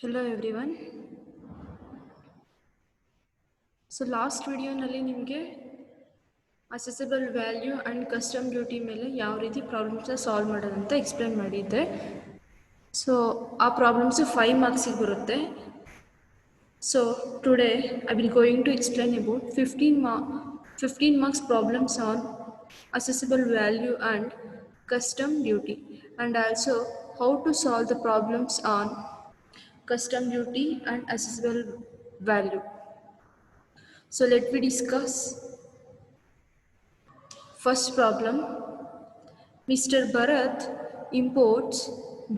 Hello everyone. So last video nalli nimge assessable value and custom duty ಮೇಲೆ ಯಾವ ರೀತಿ problems solve ಮಾಡೋದು ಅಂತ ಎಕ್ಸ್ಪ್ಲೇನ್ ಮಾಡಿದ್ದೆ. ಸೊ ಆ ಪ್ರಾಬ್ಲಮ್ಸ್ 5 ಮಾರ್ಕ್ಸ್ ಗೆ ಬರುತ್ತೆ. So today I will going to explain about 15 marks problems on assessable value and custom duty, and also how to solve the problems on custom duty and assessable value. So let me discuss. First problem, Mr. Bharat imports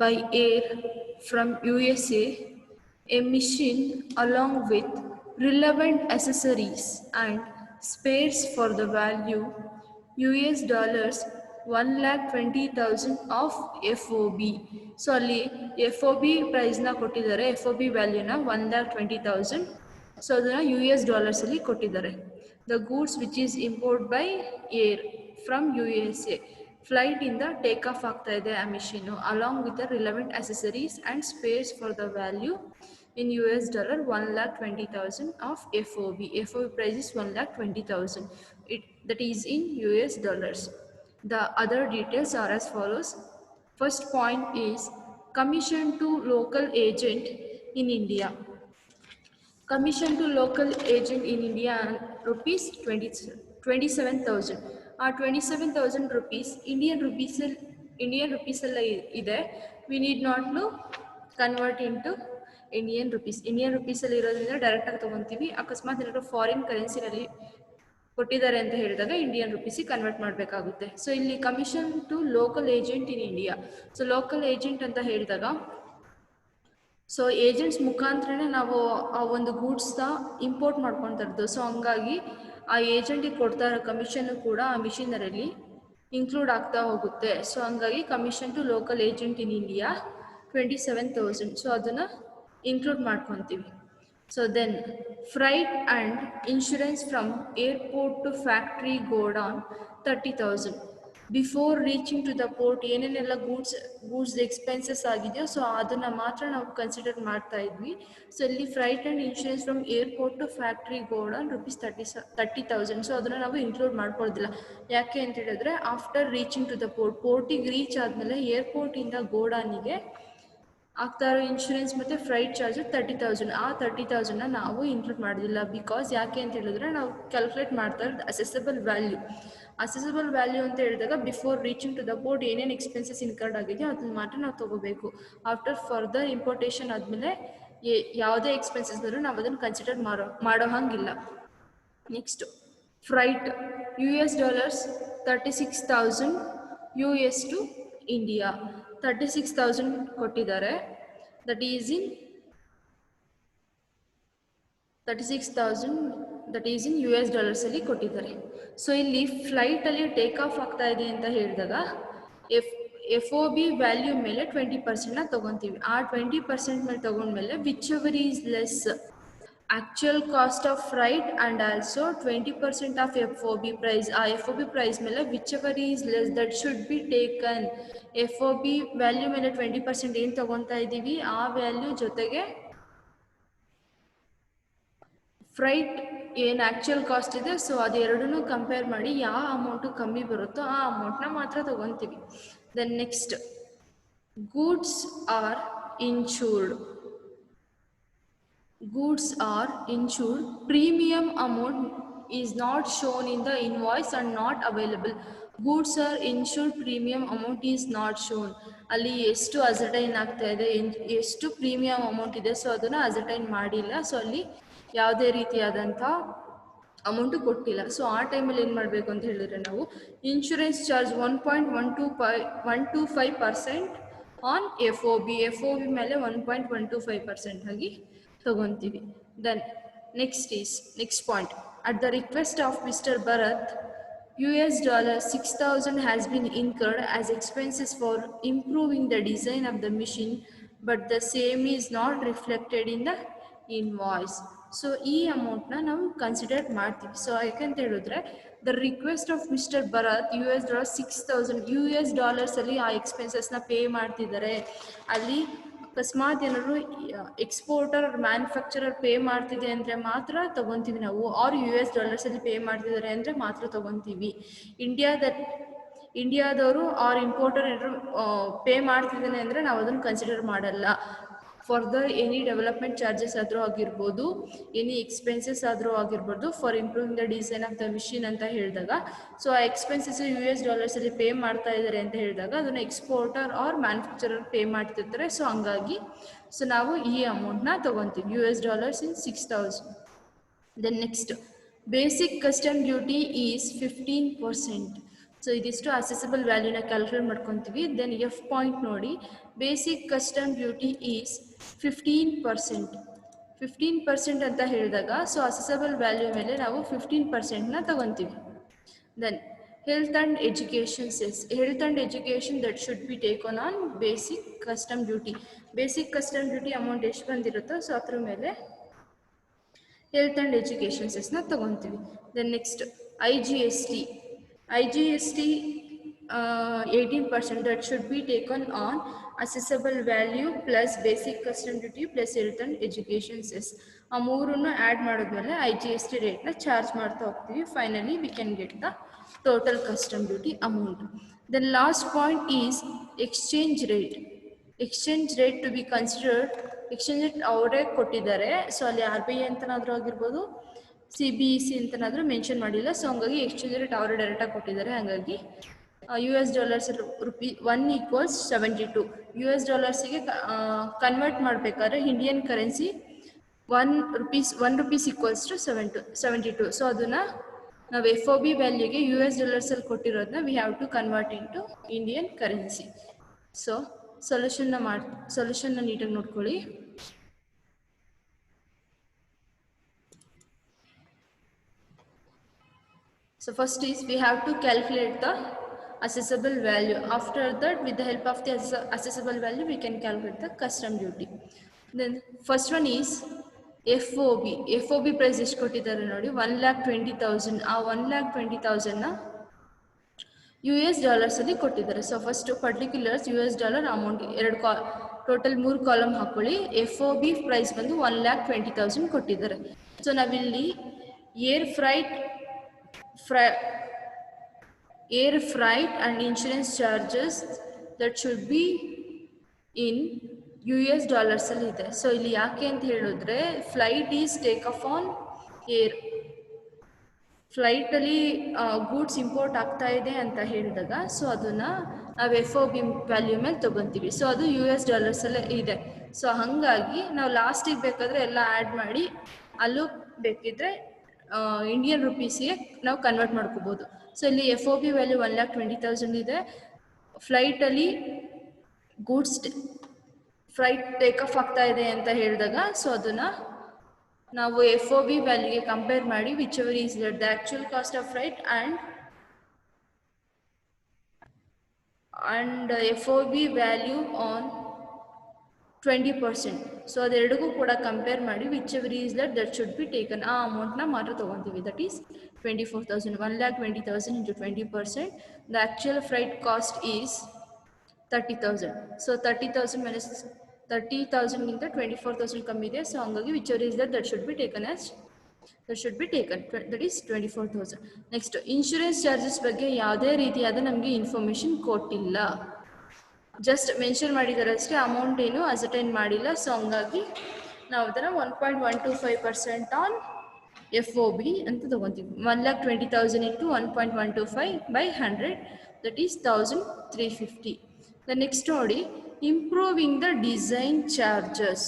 by air from USA a machine along with relevant accessories and spares for the value US dollars 1,20,000 of FOB. So ಅಲ್ಲಿ FOB price na ಕೊಟ್ಟಿದ್ದಾರೆ, FOB value na 1,20,000. So ಅದನ್ನು US ಅಲ್ಲಿ ಕೊಟ್ಟಿದ್ದಾರೆ. The goods which is imported by air from USA, flight ಇಂದ take off ಆಗ್ತಾ ಇದೆ ಆ machine along with the relevant accessories and spares for the value in US dollar 1,20,000 of FOB. FOB price is 1,20,000. That is in US dollars. The other details are as follows. First point is commission to local agent in India. Commission to local agent in India rupees 27,000. 27,000 rupees Indian rupees ide. We need not to convert into Indian rupees. Indian rupees ಅಲ್ಲಿ ಇರೋದ್ರಿಂದ direct ಆಗಿ ತಗೊಂತೀವಿ. ಅಕಸ್ಮಾತ್ ಏನಾದ್ರು foreign ಕರೆನ್ಸಿನಲ್ಲಿ ಕೊಟ್ಟಿದ್ದಾರೆ ಅಂತ ಹೇಳಿದಾಗ Indian ರುಪೀಸಿಗೆ convert ಮಾಡಬೇಕಾಗುತ್ತೆ. ಸೊ ಇಲ್ಲಿ commission to local agent in India. So local agent ಅಂತ ಹೇಳಿದಾಗ ಸೊ ಏಜೆಂಟ್ಸ್ ಮುಖಾಂತರನೇ ನಾವು ಆ ಒಂದು ಗೂಡ್ಸ್ನ ಇಂಪೋರ್ಟ್ ಮಾಡ್ಕೊತಾ ಇರೋದು. ಸೊ ಹಂಗಾಗಿ ಆ ಏಜೆಂಟಿಗೆ ಕೊಡ್ತಾ ಇರೋ ಕಮಿಷನ್ನು ಕೂಡ ಆ ಮಿಷಿನರಲ್ಲಿ ಇನ್ಕ್ಲೂಡ್ ಆಗ್ತಾ ಹೋಗುತ್ತೆ. ಸೊ ಹಂಗಾಗಿ commission to local agent in India 27,000. So ಅದನ್ನು ಇನ್ಕ್ಲೂಡ್ ಮಾಡ್ಕೊತೀವಿ. So then freight and insurance from airport to factory godown 30,000. Before reaching to the port ಏನೇನೆಲ್ಲ ಗೂಡ್ಸ್ ಎಕ್ಸ್ಪೆನ್ಸಸ್ ಆಗಿದೆಯೋ ಸೊ ಅದನ್ನು ಮಾತ್ರ ನಾವು ಕನ್ಸಿಡರ್ ಮಾಡ್ತಾ ಇದ್ವಿ. ಸೊ ಇಲ್ಲಿ freight and insurance from airport to factory godown rupees 30,000. So ಅದನ್ನು ನಾವು ಇನ್ಕ್ಲೂಡ್ ಮಾಡ್ಕೊಳ್ಳೋದಿಲ್ಲ. ಯಾಕೆ ಅಂತ ಹೇಳಿದ್ರೆ ಆಫ್ಟರ್ ರೀಚಿಂಗ್ ಟು ದ ಪೋರ್ಟಿಗೆ ರೀಚ್ ಆದಮೇಲೆ ಏರ್ಪೋರ್ಟಿಂದ ಗೋಡಾನಿಗೆ ಆಗ್ತಾ ಇರೋ ಇನ್ಶೂರೆನ್ಸ್ ಮತ್ತು ಫ್ರೈಟ್ ಚಾರ್ಜ್ 30,000. ಆ 30,000ನ ನಾವು ಇನ್ಕ್ಲೂಡ್ ಮಾಡೋದಿಲ್ಲ. ಬಿಕಾಸ್ ಯಾಕೆ ಅಂತ ಹೇಳಿದ್ರೆ ನಾವು ಕ್ಯಾಲ್ಕುಲೇಟ್ ಮಾಡ್ತಾ ಇರೋದು ಅಸೆಸಬಲ್ ವ್ಯಾಲ್ಯೂ. ಅಸೆಸಬಲ್ ವ್ಯಾಲ್ಯೂ ಅಂತ ಹೇಳಿದಾಗ before reaching to the port ಏನೇನು ಎಕ್ಸ್ಪೆನ್ಸಸ್ ಇನ್ಕರ್ಡ್ ಆಗಿದೆಯೋ ಅದನ್ನ ಮಾತ್ರ ನಾವು ತೊಗೋಬೇಕು. ಆಫ್ಟರ್ ಫರ್ದರ್ ಇಂಪೋರ್ಟೇಷನ್ ಆದಮೇಲೆ ಯಾವುದೇ ಎಕ್ಸ್ಪೆನ್ಸಸ್ ಬಂದರೂ ನಾವು ಅದನ್ನು ಕನ್ಸಿಡರ್ ಮಾಡೋ ಹಾಗಿಲ್ಲ. Next freight US dollars 36,000 US to India. 36,000 ಕೊಟ್ಟಿದ್ದಾರೆ. That is in 36,000 US dollars ಅಲ್ಲಿ ಕೊಟ್ಟಿದ್ದಾರೆ. ಸೊ ಇಲ್ಲಿ ಫ್ಲೈಟಲ್ಲಿ ಟೇಕ್ ಆಫ್ ಆಗ್ತಾ ಇದೆ ಅಂತ ಹೇಳಿದಾಗ FOB ವ್ಯಾಲ್ಯೂ ಮೇಲೆ 20%ನ ತೊಗೊತೀವಿ. ಆ 20% ಮೇಲೆ ತೊಗೊಂಡ್ಮೇಲೆ whichever is less actual cost of freight and also 20% of FOB price. ಆ FOB price ಮೇಲೆ whichever is less that should be taken. FOB value ಮೇಲೆ 20% ಏನು ತಗೊತಾ ಇದ್ದೀವಿ ಆ ವ್ಯಾಲ್ಯೂ ಜೊತೆಗೆ ಫ್ರೈಟ್ ಏನು ಆ್ಯಕ್ಚುಯಲ್ ಕಾಸ್ಟ್ ಇದೆ ಸೊ ಅದೆರಡನ್ನೂ ಕಂಪೇರ್ ಮಾಡಿ ಯಾವ ಅಮೌಂಟು ಕಮ್ಮಿ ಬರುತ್ತೋ ಆ ಅಮೌಂಟ್ನ ಮಾತ್ರ ತಗೊತೀವಿ. Then next goods are insured. Goods are insured. Premium amount is not shown in the invoice and not available. Goods are insured, premium amount is not shown. ಅಲ್ಲಿ ಎಷ್ಟು ಅಸರ್ಟೈನ್ ಆಗ್ತಾ ಇದೆ, ಎಷ್ಟು ಪ್ರೀಮಿಯಂ ಅಮೌಂಟ್ ಇದೆ, ಸೊ ಅದನ್ನು ascertain ಮಾಡಿಲ್ಲ. So ಅಲ್ಲಿ ಯಾವುದೇ ರೀತಿಯಾದಂಥ ಅಮೌಂಟು ಕೊಟ್ಟಿಲ್ಲ. ಸೊ ಆ ಟೈಮಲ್ಲಿ ಏನು ಮಾಡಬೇಕು ಅಂತ ಹೇಳಿದ್ರೆ ನಾವು ಇನ್ಶೂರೆನ್ಸ್ ಚಾರ್ಜ್ 1.125% ಆನ್ FOB ಮೇಲೆ 1.125% ಆಗಿ ತಗೊಂತೀವಿ. Then next point, at the request of mister Bharat US dollar 6,000 has been incurred as expenses for improving the design of the machine, but the same is not reflected in the invoice. ಸೊ ಈ ಅಮೌಂಟ್ನ ನಾವು consider ಮಾಡ್ತೀವಿ. So ಯಾಕಂತ ಹೇಳಿದ್ರೆ the request of mister Bharat US dollar 6,000 US dollars ಅಲ್ಲಿ ಆ ಎಕ್ಸ್ಪೆನ್ಸಸ್ನ pay ಮಾಡ್ತಿದ್ದಾರೆ. ಅಲ್ಲಿ ಅಕಸ್ಮಾತ್ ಏನಾದ್ರು ಎಕ್ಸ್ಪೋರ್ಟರ್ ಮ್ಯಾನುಫ್ಯಾಕ್ಚರರ್ ಪೇ ಮಾಡ್ತಿದೆ ಅಂದರೆ ಮಾತ್ರ ತೊಗೊತೀವಿ ನಾವು, ಆರ್ US ಡಾಲರ್ಸಲ್ಲಿ ಪೇ ಮಾಡ್ತಿದ್ದಾರೆ ಅಂದರೆ ಮಾತ್ರ ತೊಗೊತೀವಿ. ಇಂಡಿಯಾದವರು ಆರ್ ಇಂಪೋರ್ಟರ್ ಏನಾದ್ರು ಪೇ ಮಾಡ್ತಿದ್ದಾನೆ ಅಂದರೆ ನಾವು ಅದನ್ನು ಕನ್ಸಿಡರ್ ಮಾಡಲ್ಲ. ಫರ್ದರ್ ಎನಿ ಡೆವಲಪ್ಮೆಂಟ್ ಚಾರ್ಜಸ್ ಆದರೂ ಆಗಿರ್ಬೋದು, ಎನಿ ಎಕ್ಸ್ಪೆನ್ಸಸ್ ಆದರೂ ಆಗಿರ್ಬೋದು for improving the design of the machine ಅಂತ ಹೇಳಿದಾಗ, ಸೊ ಆ ಎಕ್ಸ್ಪೆನ್ಸಸ್ US ಡಾಲರ್ಸಲ್ಲಿ ಪೇ ಮಾಡ್ತಾ ಇದ್ದಾರೆ ಅಂತ ಹೇಳಿದಾಗ ಅದನ್ನು ಎಕ್ಸ್ಪೋರ್ಟರ್ ಆರ್ ಮ್ಯಾನುಫ್ಯಾಕ್ಚರರ್ ಪೇ ಮಾಡ್ತಿರ್ತಾರೆ. ಸೊ ಹಂಗಾಗಿ ಸೊ ನಾವು ಈ ಅಮೌಂಟ್ನ ತೊಗೊತೀವಿ, US$ in 6,000. Then next basic custom duty is 15%. So ಇದಿಷ್ಟು ಅಸೆಸಬಲ್ ವ್ಯಾಲ್ಯೂನ ಕ್ಯಾಲ್ಕುಲೇಟ್ ಮಾಡ್ಕೊತೀವಿ. ದೆನ್ ಎಫ್ ಪಾಯಿಂಟ್ ನೋಡಿ, ಬೇಸಿಕ್ ಕಸ್ಟಮ್ ಡ್ಯೂಟಿ ಈಸ್ 15%. 15% ಅಂತ ಹೇಳಿದಾಗ ಸೊ ಅಸೆಸಬಲ್ ವ್ಯಾಲ್ಯೂ ಮೇಲೆ ನಾವು 15%ನ ತಗೊತೀವಿ. Then health and education cess, health and education that should be taken on basic custom duty. Basic custom duty amount ಎಷ್ಟು ಬಂದಿರುತ್ತೋ ಸೊ ಅದ್ರ ಮೇಲೆ ಹೆಲ್ತ್ ಆ್ಯಂಡ್ ಎಜುಕೇಷನ್ ಸೆಸ್ನ ತೊಗೊತೀವಿ. Then next IGST 18% that should be taken on assessable value plus basic custom duty plus health and education cess. ಆ ಮೂರನ್ನು add ಮಾಡಿದ್ಮೇಲೆ IGST ರೇಟ್ನ charge ಮಾಡ್ತಾ ಹೋಗ್ತೀವಿ. Finally we can get the total custom duty amount. Then last point is exchange rate. Exchange rate to be considered, exchange rate ಅವರೇ ಕೊಟ್ಟಿದ್ದಾರೆ. So ಅಲ್ಲಿ RBI ಅಂತನಾದರೂ ಆಗಿರ್ಬೋದು, CBEC ಅಂತನಾದರೂ ಮೆನ್ಷನ್ ಮಾಡಿಲ್ಲ. ಸೊ ಹಂಗಾಗಿ ಎಕ್ಸ್ಚೇಂಜ್ ರೇಟ್ ಅವರೇ ಡೈರೆಕ್ಟಾಗಿ ಕೊಟ್ಟಿದ್ದಾರೆ. ಹಾಗಾಗಿ US$ ರುಪಿ 1 = 72. US$ಗೆ ಕನ್ವರ್ಟ್ ಮಾಡಬೇಕಾದ್ರೆ ಇಂಡಿಯನ್ ಕರೆನ್ಸಿ 1 rupees = 72. ಸೊ ಅದನ್ನು ನಾವು FOB ವ್ಯಾಲ್ಯೂಗೆ US$ ಕೊಟ್ಟಿರೋದನ್ನ we have to convert into Indian currency. So ಸೊಲ್ಯೂಷನ್ನ ನೀಟಾಗಿ ನೋಡ್ಕೊಳ್ಳಿ. So first is we have to calculate the assessable value. After that, with the help of the assessable value, we can calculate the custom duty. Then first one is FOB. FOB price ಎಷ್ಟು ಕೊಟ್ಟಿದ್ದಾರೆ ನೋಡಿ, 1,20,000. ಆ 1,20,000ನ US$ ಅಲ್ಲಿ ಕೊಟ್ಟಿದ್ದಾರೆ. So first particulars US$ amount total 3 column ಹಾಕೊಳ್ಳಿ. FOB price ಬಂದು 1,20,000 ಕೊಟ್ಟಿದ್ದಾರೆ. So ನಾವಿಲ್ಲಿ air freight and insurance charges that should be in US$ ಅಲ್ಲಿ ಇದೆ. ಸೊ ಇಲ್ಲಿ ಯಾಕೆ ಅಂತ ಹೇಳಿದ್ರೆ flight is take off on air, ಫ್ಲೈಟಲ್ಲಿ ಗೂಡ್ಸ್ ಇಂಪೋರ್ಟ್ ಆಗ್ತಾ ಇದೆ ಅಂತ ಹೇಳಿದಾಗ ಸೊ ಅದನ್ನು ನಾವು FOB ವ್ಯಾಲ್ಯೂ ಮೇಲೆ ತೊಗೊತೀವಿ. ಸೊ ಅದು US$ ಅಲ್ಲೇ ಇದೆ. ಸೊ ಹಾಗಾಗಿ ನಾವು ಲಾಸ್ಟಿಗೆ ಬೇಕಾದರೆ ಎಲ್ಲ ಆ್ಯಡ್ ಮಾಡಿ ಅಲ್ಲೂ ಬೇಕಿದ್ರೆ ಇಂಡಿಯನ್ ರುಪೀಸಿಗೆ ನಾವು ಕನ್ವರ್ಟ್ ಮಾಡ್ಕೋಬೋದು. ಸೊ ಇಲ್ಲಿ FOB ವ್ಯಾಲ್ಯೂ 1,20,000 ಇದೆ. ಫ್ಲೈಟಲ್ಲಿ ಫ್ಲೈಟ್ ಟೇಕ್ ಆಫ್ ಆಗ್ತಾ ಇದೆ ಅಂತ ಹೇಳಿದಾಗ ಸೊ ಅದನ್ನು ನಾವು FOB ವ್ಯಾಲ್ಯೂಗೆ ಕಂಪೇರ್ ಮಾಡಿ whichever is the actual cost of flight and FOB value on 20%. So ಅದೆರಡಿಗೂ ಕೂಡ ಕಂಪೇರ್ ಮಾಡಿ whichever is that should be taken, ಆ ಅಮೌಂಟ್ನ ಮಾತ್ರ ತೊಗೊತೀವಿ. That is 24,000. 1,20,000 into 20%. The actual flight cost is 30,000. So 30,000ಗಿಂತ 24,000 ಕಮ್ಮಿ ಇದೆ. ಸೊ ಹಂಗಾಗಿ whichever is that should be taken that is 24,000. Next insurance charges ಬಗ್ಗೆ ಯಾವುದೇ ರೀತಿಯಾದ ನಮಗೆ ಇನ್ಫಾರ್ಮೇಷನ್ ಕೊಟ್ಟಿಲ್ಲ, ಜಸ್ಟ್ ಮೆನ್ಷನ್ ಮಾಡಿದ್ದಾರೆ ಅಷ್ಟೇ, ಅಮೌಂಟ್ ಏನು ಅಸರ್ಟೈನ್ ಮಾಡಿಲ್ಲ. ಸೊ ಹಂಗಾಗಿ ನಾವು ಅದನ್ನು 1.125% ಆನ್ FOB ಅಂತ ತೊಗೊತೀವಿ. 1,20,000 into 1.125 by 100 that is 1,350. The next ನೋಡಿ, improving the design charges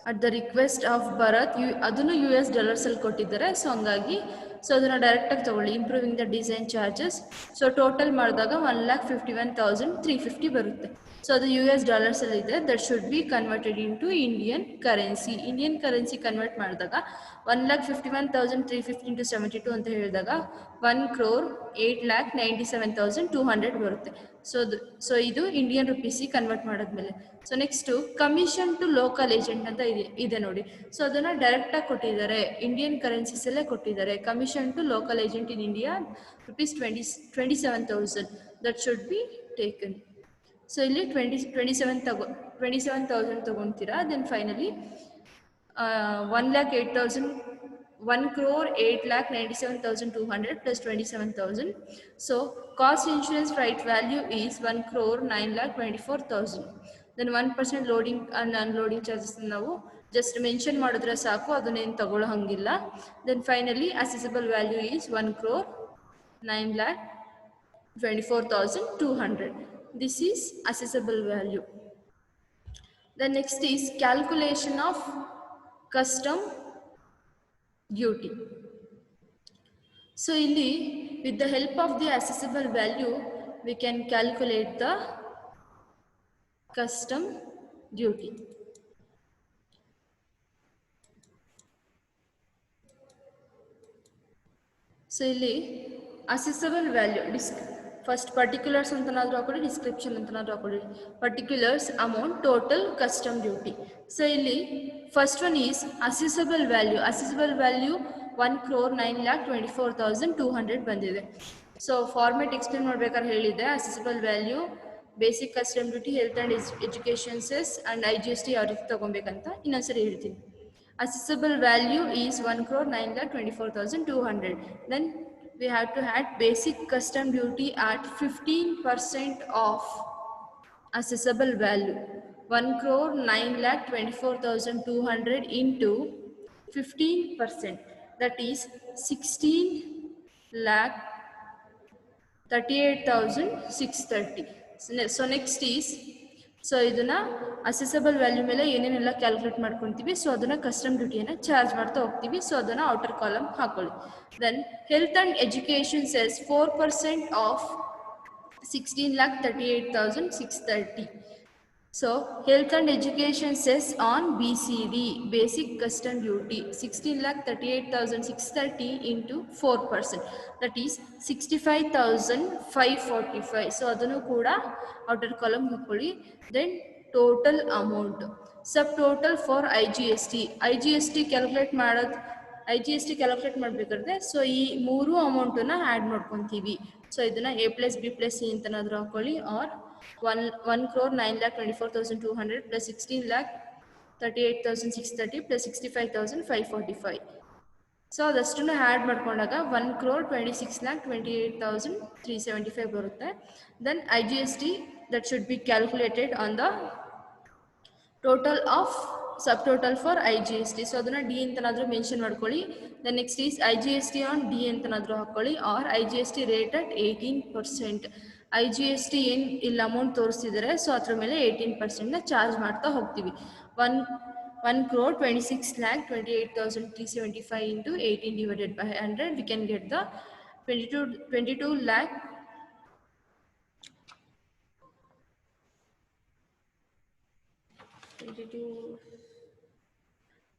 at the request of Bharat. ಅದನ್ನು US$ ಅಲ್ಲಿ ಕೊಟ್ಟಿದ್ದಾರೆ. ಸೊ ಹಂಗಾಗಿ ಸೊ ಅದನ್ನು ಡೈರೆಕ್ಟಾಗಿ ತೊಗೊಳ್ಳಿ. Improving the design charges so total ಮಾಡಿದಾಗ 1,51,350 ಬರುತ್ತೆ. ಸೊ ಅದು US$ ಅಲ್ಲಿ ಇದೆ. That should B converted into Indian currency. Indian currency convert ಮಾಡಿದಾಗ 1,51,350 into 72 ಅಂತ ಹೇಳಿದಾಗ 1,08,97,200 ಬರುತ್ತೆ. ಸೊ ಇದು ಇಂಡಿಯನ್ ರುಪೀಸಿಗೆ ಕನ್ವರ್ಟ್ ಮಾಡಿದ್ಮೇಲೆ. So next commission to local agent ಅಂತ ಇದೆ ನೋಡಿ. ಸೊ ಅದನ್ನು ಡೈರೆಕ್ಟಾಗಿ ಕೊಟ್ಟಿದ್ದಾರೆ, ಇಂಡಿಯನ್ ಕರೆನ್ಸೀಸಲ್ಲೇ ಕೊಟ್ಟಿದ್ದಾರೆ. Commission to local agent in India ₹27,000 that should be taken. So ಇಲ್ಲಿ 27,000 ತಗೊತೀರಾ. Then finally 1,08,97,200 plus 27,000. So cost insurance right value is 1,09,24,000. Then 1% loading and unloading charges ನಾವು just mention ಮಾಡಿದ್ರೆ ಸಾಕು, ಅದನ್ನೇನು ತಗೊಳ್ಳೋ ಹಂಗಿಲ್ಲ. Then finally assessable value is 1,09,24,200. This is assessable value. The next is calculation of custom duty. So illi with the help of the assessable value we can calculate the custom duty. So illi assessable value first particulars antanaadru hakoli, description antanaadru hakoli. Particulars amount total custom duty. So illi first one is assessable value. Assessable value 1,09,24,200 ಬಂದಿದೆ. So format explain ಮಾಡ್ಬೇಕಾದ್ರೆ ಹೇಳಿದೆ, accessible value, basic custom duty, health and education cess and IGST ಯಾವ ರೀತಿ ತೊಗೊಬೇಕಂತ ಇನ್ನೊಂದ್ಸರಿ ಹೇಳ್ತೀನಿ. Assessable value is 1,09,24,200. Then we have to add basic custom duty at 15% of assessable value. 1,09,24,200 into 15%, that is 16,38,630. So next is, so ಇದನ್ನ assessable value ಮೇಲೆ ಏನೇನೆಲ್ಲ calculate ಮಾಡ್ಕೊತೀವಿ, so ಅದನ್ನ custom ಡ್ಯೂಟಿಯನ್ನು charge ಮಾಡ್ತಾ ಹೋಗ್ತೀವಿ. ಸೊ ಅದನ್ನ ಔಟರ್ ಕಾಲಮ್ ಹಾಕೊಳ್ಳಿ. Then health and education cess 4% of 16,38,630. So health and education cess on BCD, basic custom duty, 16,38,630 into 4%, that is 65,545. So adanu kuda outer column hakkoli. Then total amount, subtotal for IGST calculate ಮಾಡಬೇಕಾದ್ರೆ so ಈ ಮೂರು ಅಮೌಂಟನ್ನು add ಮಾಡ್ಕೊತೀವಿ. So ಇದನ್ನು A+B+C ಅಂತನಾದರೂ ಹಾಕೊಳ್ಳಿ, or 1,09,24,200 plus 16,38,630 plus 65,545. So ಅದಷ್ಟನ್ನು add ಮಾಡ್ಕೊಂಡಾಗ 1,26,28,375 ಬರುತ್ತೆ. Then IGST that should be calculated on the total of subtotal for IGST. So ಅದನ್ನು D ಅಂತನಾದರೂ ಮೆನ್ಷನ್ ಮಾಡ್ಕೊಳ್ಳಿ. The next is IGST on D ಅಂತನಾದರೂ ಹಾಕೊಳ್ಳಿ, or IGST rate at 18%. IGST ಏನು ಇಲ್ಲಿ ಅಮೌಂಟ್ ತೋರಿಸ್ತಿದ್ದಾರೆ, ಸೊ ಅದ್ರ ಮೇಲೆ 18% ಚಾರ್ಜ್ ಮಾಡ್ತಾ ಹೋಗ್ತೀವಿ. 1,26,28,375 into 18 divided by 100, we can get the 22 lakh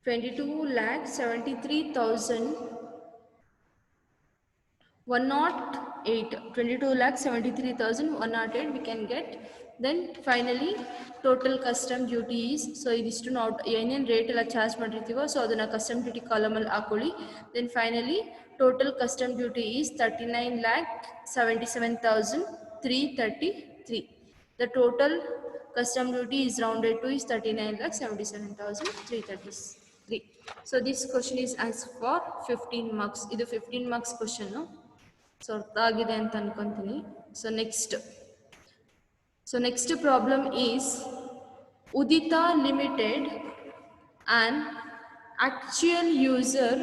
22,73,108. 22,73,108 we can get. Then finally total custom duty is, so idistu not ಏನೇನು rate ಎಲ್ಲ ಚಾರ್ಜ್ ಮಾಡಿರ್ತೀವೋ ಸೊ ಅದನ್ನು ಕಸ್ಟಮ್ ಡ್ಯೂಟಿ ಕಾಲಮಲ್ಲಿ ಹಾಕೊಳ್ಳಿ. Then finally total custom duty is 39,77,333. The total custom duty is rounded to is 39,77,333. So this question is asked for 15 marks. ಇದು 15 marks question. So ಅರ್ಥ ಆಗಿದೆ ಅಂತ ಅನ್ಕೊಂತೀನಿ. So next problem is Udita Limited, an actual user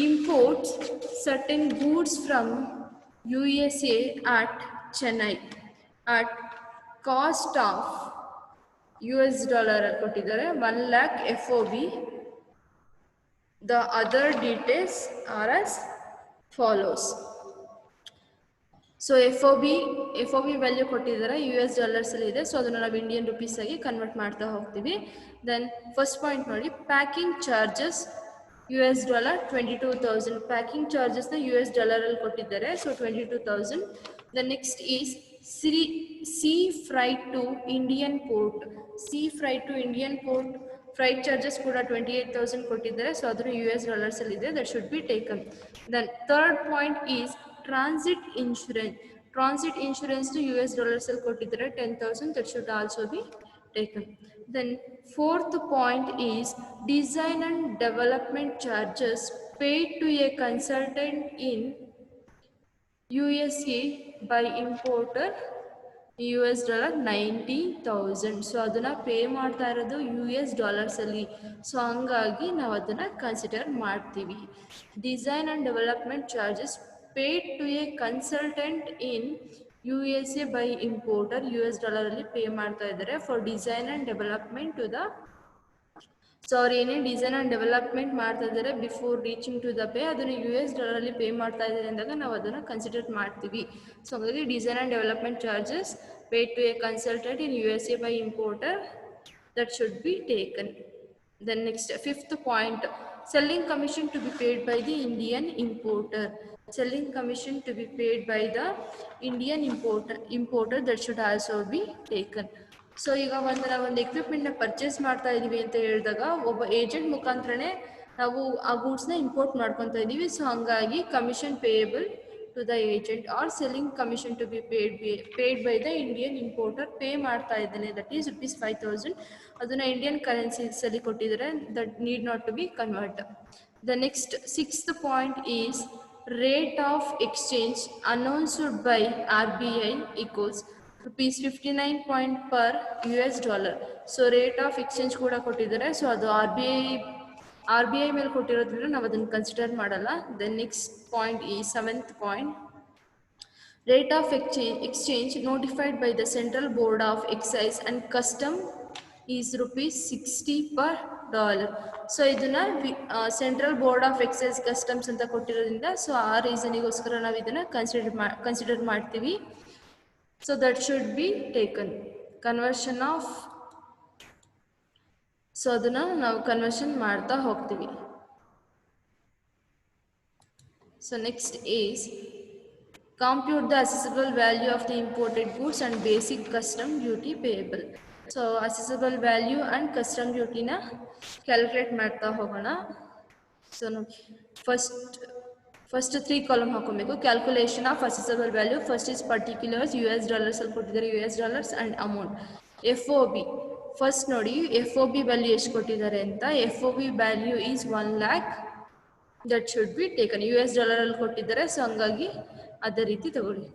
imports certain goods from USA at Chennai at cost of US dollar ಕೊಟ್ಟಿದ್ದಾರೆ 1 lakh FOB. The other details are as follows. So FOB value ಕೊಟ್ಟಿದ್ದಾರೆ, US dollars ಅಲ್ಲಿ ಇದೆ. So ಅದನ್ನು ನಾವು Indian rupees ಆಗಿ convert ಮಾಡ್ತಾ ಹೋಗ್ತೀವಿ. Then first point ನೋಡಿ, packing charges US dollar 22,000. Packing ಚಾರ್ಜಸ್ನ US ಡಾಲರಲ್ಲಿ ಕೊಟ್ಟಿದ್ದಾರೆ, so 22,000. The next is sea freight to Indian port. sea freight to Indian port freight charges ಕೂಡ 28,000 ಕೊಟ್ಟಿದ್ದಾರೆ, ಸೊ ಅದನ್ನು US ಡಾಲರ್ಸ್ ಅಲ್ಲಿ ಇದೆ. That should be taken. Then third point is transit insurance. Transit insurance to US dollars ಅಲ್ಲಿ ಕೊಟ್ಟಿದ್ದಾರೆ 10,000, that should also be taken. Then fourth point is design and development charges paid to a consultant in USA by importer US dollar 90,000. So ಅದನ್ನು pay ಮಾಡ್ತಾ ಇರೋದು US ಡಾಲರ್ಸಲ್ಲಿ. So ಹಂಗಾಗಿ ನಾವು ಅದನ್ನು consider ಮಾಡ್ತೀವಿ. Design and development charges paid to a consultant in USA by importer US ಡಾಲರಲ್ಲಿ pay ಮಾಡ್ತಾ ಇದ್ದಾರೆ for design and development to the. So ಅವ್ರು ಏನೇನು ಡಿಸೈನ್ ಆ್ಯಂಡ್ ಡೆವಲಪ್ಮೆಂಟ್ ಮಾಡ್ತಾ ಇದ್ದಾರೆ before reaching to the pay ಅದನ್ನು US ಡಾಲರಲ್ಲಿ ಪೇ ಮಾಡ್ತಾ ಇದ್ದಾರೆ ಅಂದಾಗ ನಾವು ಅದನ್ನು ಕನ್ಸಿಡರ್ ಮಾಡ್ತೀವಿ. ಸೊ ಹಾಗಾಗಿ design and development charges paid to a consultant in USA by importer, that should be taken. Then next, fifth point, selling commission to be paid by the Indian importer. Selling commission to be paid by the Indian importer, that should also be taken. So ಈಗ ಒಂದು ಎಕ್ವಿಪ್ಮೆಂಟ್ನ purchase ಮಾಡ್ತಾ ಇದೀವಿ ಅಂತ ಹೇಳಿದಾಗ ಒಬ್ಬ agent ಮುಖಾಂತರನೇ ನಾವು ಆ ಗೂಡ್ಸ್ನ import ಮಾಡ್ಕೊತಾ ಇದ್ದೀವಿ. ಸೊ ಹಂಗಾಗಿ commission payable to the agent or selling commission to be paid by the Indian importer pay ಮಾಡ್ತಾ ಇದ್ದಾನೆ, that is rupees 5,000. ಅದನ್ನ ಇಂಡಿಯನ್ ಕರೆನ್ಸೀಸ್ ಅಲ್ಲಿ ಕೊಟ್ಟಿದ್ದಾರೆ, that need not to be convert. The next sixth point is rate of exchange announced by RBI equals rupees 59 point per US dollar. So rate of exchange ಕೂಡ ಕೊಟ್ಟಿದ್ದಾರೆ. So ಅದು R B I ಮೇಲೆ ಕೊಟ್ಟಿರೋದ್ರಿಂದ ನಾವು ಅದನ್ನು consider ಮಾಡಲ್ಲ. Then next point ಈ seventh point, rate of exchange notified by the central board of excise and custom is rupees 60 per dollar. So ಇದನ್ನ central board of excise customs ಅಂತ ಕೊಟ್ಟಿರೋದ್ರಿಂದ so ಆ ರೀಸನಿಗೋಸ್ಕರ ನಾವು ಇದನ್ನು ಕನ್ಸಿಡರ್ ಮಾಡ್ತೀವಿ. So that should be taken conversion of. So ಅದನ್ನು ನಾವು ಕನ್ವರ್ಷನ್ ಮಾಡ್ತಾ ಹೋಗ್ತೀವಿ. So next is compute the assessable value of the imported goods and basic custom duty payable. So assessable value and custom dutyನ calculate ಮಾಡ್ತಾ ಹೋಗೋಣ. So ನೋಡಿ, first 3 column ಹಾಕೊಬೇಕು. Calculation of assessable value, first is particulars US dollars ಅಲ್ಲಿ ಕೊಟ್ಟಿದ್ದಾರೆ, US dollars and amount. FOB first ನೋಡಿ FOB value ಎಷ್ಟು ಕೊಟ್ಟಿದ್ದಾರೆ ಅಂತ. FOB value is 1 lakh, that should be taken. US ಡಾಲರಲ್ಲಿ ಕೊಟ್ಟಿದ್ದಾರೆ, ಸೊ ಹಂಗಾಗಿ ಅದೇ ರೀತಿ ತಗೊಳ್ಳಿ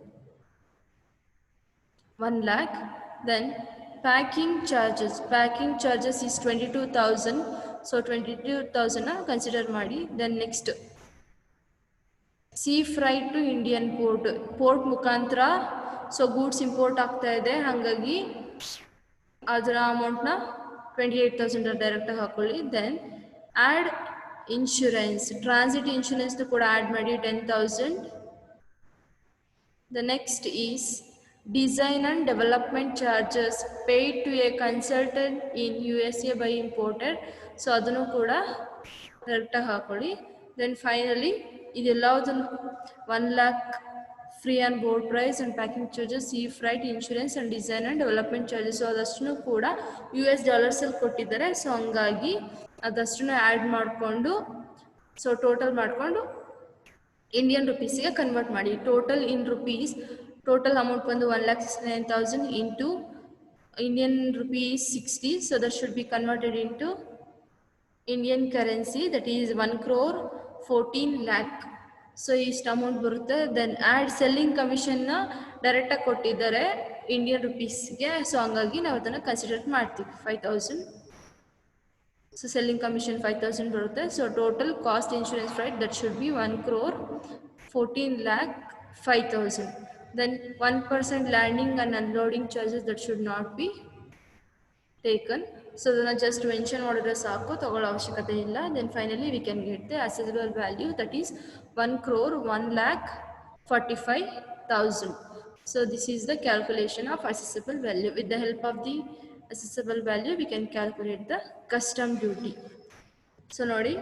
1 lakh. Then packing charges is 22,000, so 22,000ನ ಕನ್ಸಿಡರ್ ಮಾಡಿ. Then next sea freight to Indian port ಮುಖಾಂತರ ಸೊ ಗೂಡ್ಸ್ ಇಂಪೋರ್ಟ್ ಆಗ್ತಾ ಇದೆ, ಹಾಗಾಗಿ ಅದರ ಅಮೌಂಟ್ನ 28,000 ಡೈರೆಕ್ಟಾಗಿ ಹಾಕೊಳ್ಳಿ. Then add insurance, transit insurance ಕೂಡ ಆ್ಯಡ್ ಮಾಡಿ 10,000. The next is design and development charges paid to a consultant in USA by imported, so ಅದನ್ನು ಕೂಡ ಡೈರೆಕ್ಟಾಗಿ ಹಾಕೊಳ್ಳಿ. ದೆನ್ ಫೈನಲಿ ಇದೆಲ್ಲದನ್ನು 1 lakh free on board price and packing charges, sea freight, insurance and design and development charges, so ಅದಷ್ಟು ಕೂಡ US ಡಾಲರ್ಸಲ್ಲಿ ಕೊಟ್ಟಿದ್ದಾರೆ. So ಹಂಗಾಗಿ ಅದಷ್ಟು ಆ್ಯಡ್ ಮಾಡಿಕೊಂಡು ಸೊ ಟೋಟಲ್ ಮಾಡಿಕೊಂಡು ಇಂಡಿಯನ್ ರುಪೀಸಿಗೆ ಕನ್ವರ್ಟ್ ಮಾಡಿ. Total in rupees total amount ಬಂದು 1,69,000 into Indian rupees 60, so that should B converted into Indian currency, that is 1,14 lakh. So ಇಷ್ಟು ಅಮೌಂಟ್ ಬರುತ್ತೆ. ದೆನ್ ಆ್ಯಡ್ ಸೆಲ್ಲಿಂಗ್ ಕಮಿಷನ್ನ ಡೈರೆಕ್ಟಾಗಿ ಕೊಟ್ಟಿದ್ದಾರೆ ಇಂಡಿಯನ್ ರುಪೀಸ್ಗೆ, ಸೊ ಹಂಗಾಗಿ ನಾವು ಅದನ್ನು ಕನ್ಸಿಡರ್ ಮಾಡ್ತೀವಿ 5,000. ಸೊ ಸೆಲ್ಲಿಂಗ್ ಕಮಿಷನ್ 5,000 ಬರುತ್ತೆ. So total cost insurance freight that should be 1,14 lakh 5,000. Then 1% landing and unloading charges that should not be taken. So ಅದನ್ನು ಜಸ್ಟ್ ಮೆನ್ಷನ್ ಮಾಡಿದ್ರೆ ಸಾಕು, ತಗೊಳ್ಳೋ ಅವಶ್ಯಕತೆ ಇಲ್ಲ. Then finally we can get the assessable value, that is 1,01,45,000. So this is the calculation of assessable value. With the help of the assessable value we can calculate the custom duty. So nodi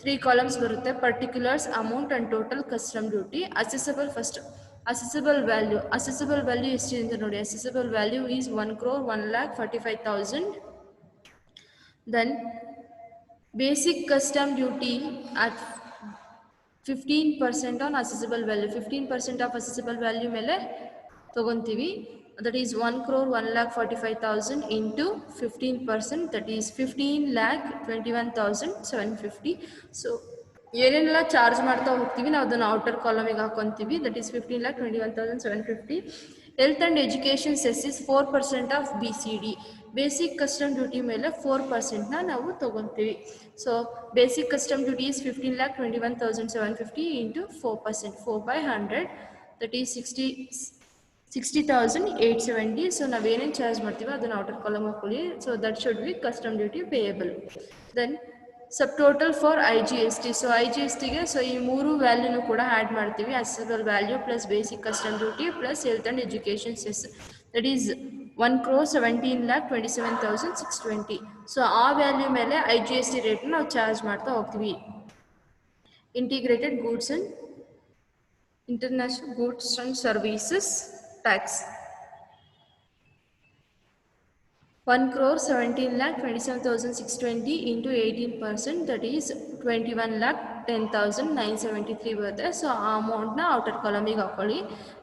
3 columns barutte, particulars, amount and total custom duty. Assessable first, assessable value esti anta nodi. Assessable value is 1,01,45,000. Then basic custom duty at 15% on assessable value. 15% of assessable value ಮೇಲೆ ತಗೊಂತೀವಿ. That is 1,01,45,000 into 15%, that is 15,21,750. So ಏನೇನೆಲ್ಲ charge ಮಾಡ್ತಾ ಹೋಗ್ತೀವಿ ನಾವು ಅದನ್ನು outer ಕಾಲಮಿಗೆ ಹಾಕೊತೀವಿ. That is 15,21,750. Health and education cess is 4% of BCD. Basic custom duty ಮೇಲೆ 4%ನ ನಾವು ತೊಗೊತೀವಿ. So basic custom duty is 15,21,750 into 4%, 4/100, that is 60,870. So ನಾವೇನೇನು ಚಾರ್ಜ್ ಮಾಡ್ತೀವಿ ಅದನ್ನು ಔಟರ್ ಕಾಲಮ್ ಹಾಕೊಳ್ಳಿ. So that should be custom duty payable. Then sub total for IGST. So IGSTಗೆ so ಈ ಮೂರು ವ್ಯಾಲ್ಯೂನು ಕೂಡ ಆ್ಯಡ್ ಮಾಡ್ತೀವಿ. Assessable value plus basic custom duty plus health and education cess, that is 1,17,27,620. So ಆ value ಮೇಲೆ IGST ರೇಟ್ನ ನಾವು ಚಾರ್ಜ್ ಮಾಡ್ತಾ ಹೋಗ್ತೀವಿ. Integrated goods and international goods and services tax 1,17,27,620 into 18%, that is 21,10,973 ಬರುತ್ತೆ. ಸೊ ಆ ಅಮೌಂಟ್ನ ಔಟರ್ ಕಾಲಮಿಗೆ ಹಾಕೊಳ್ಳಿ.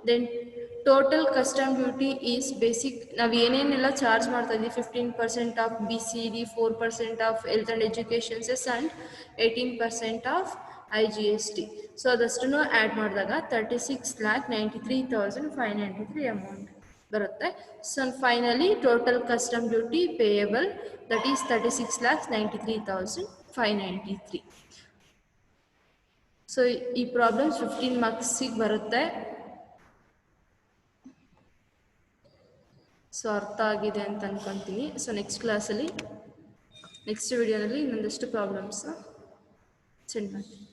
Then total custom duty is basic ನಾವು ಏನೇನೆಲ್ಲ ಚಾರ್ಜ್ ಮಾಡ್ತಾ ಇದ್ದೀವಿ, 15% of BCD, 4% of health and education cess and 18% of IGST. So ಅದಷ್ಟನ್ನು ಆ್ಯಡ್ ಮಾಡಿದಾಗ 36,93,593 ಅಮೌಂಟ್ ಬರುತ್ತೆ. So finally total custom duty payable, that is 36,93,593. So ಈ ಪ್ರಾಬ್ಲಮ್ 15 ಮಾರ್ಕ್ಸಿಗೆ ಬರುತ್ತೆ. ಸೊ ಅರ್ಥ ಆಗಿದೆ ಅಂತ ಅನ್ಕೊತೀನಿ. ಸೊ ನೆಕ್ಸ್ಟ್ ಕ್ಲಾಸಲ್ಲಿ ನೆಕ್ಸ್ಟ್ ವಿಡಿಯೋನಲ್ಲಿ ಇನ್ನೊಂದಷ್ಟು ಪ್ರಾಬ್ಲಮ್ಸ್ನ ಸೆಂಡ್ ಮಾಡ್ತೀನಿ.